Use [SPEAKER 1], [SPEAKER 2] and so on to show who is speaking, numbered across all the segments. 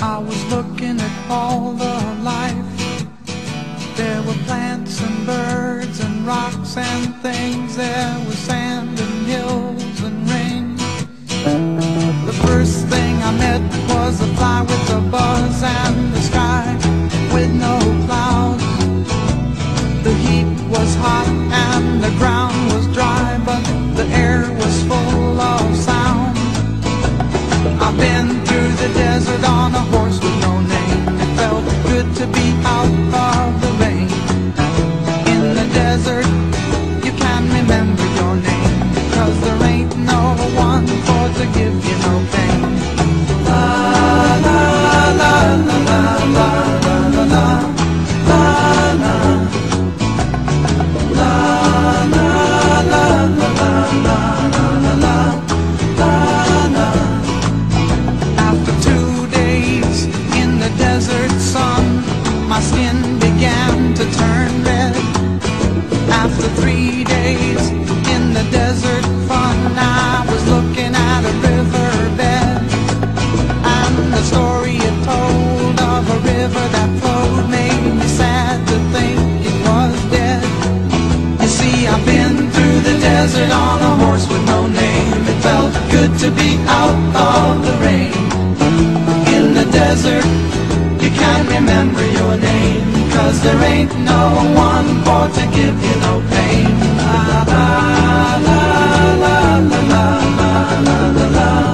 [SPEAKER 1] I was looking at all the life. There were plants and birds and rocks and things. There was sand and hills and rain. The first thing I met was a fly with a buzz and the sky with no clouds. The heat was hot and the ground was dry, but the air was full of sound. I've been through the desert on a horse with no name. It felt good to be out of the rain. In the desert, you can remember your name, 'cause there ain't no one for to give you no pain. La la la la la la la la la la la la la la la la la. After 2 days in the desert sun, my skin began to turn red. After 3 days in the desert fun, I was looking at a riverbed, and the story it told of a river that flowed made me sad to think it was dead. You see, I've been through the desert on a horse with no name. It felt good to be out of the rain. In the desert, you can't remember your name, 'cause there ain't no one for to give you no pain. La la la la la la la la la la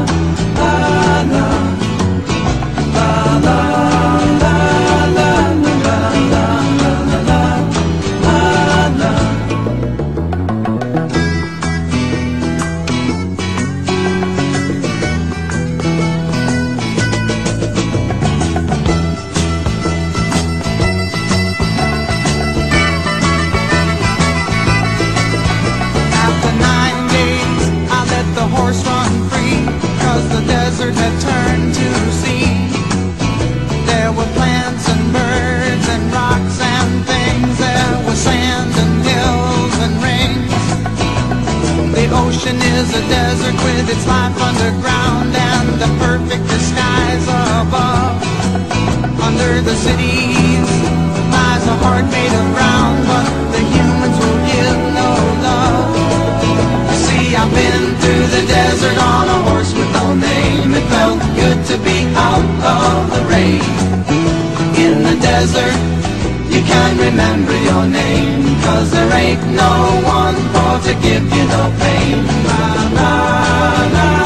[SPEAKER 1] la la la la la la la. Had turned to sea. There were plants and birds and rocks and things. There was sand and hills and rains. The ocean is a desert with its life underground and the perfect disguise above. Under the cities lies a heart made of brown, but the humans will give no love. You see, I've been through the desert on a horse with no name. It felt good to be out of the rain. In the desert, you can't remember your name, 'cause there ain't no one for to give you no pain. La la la.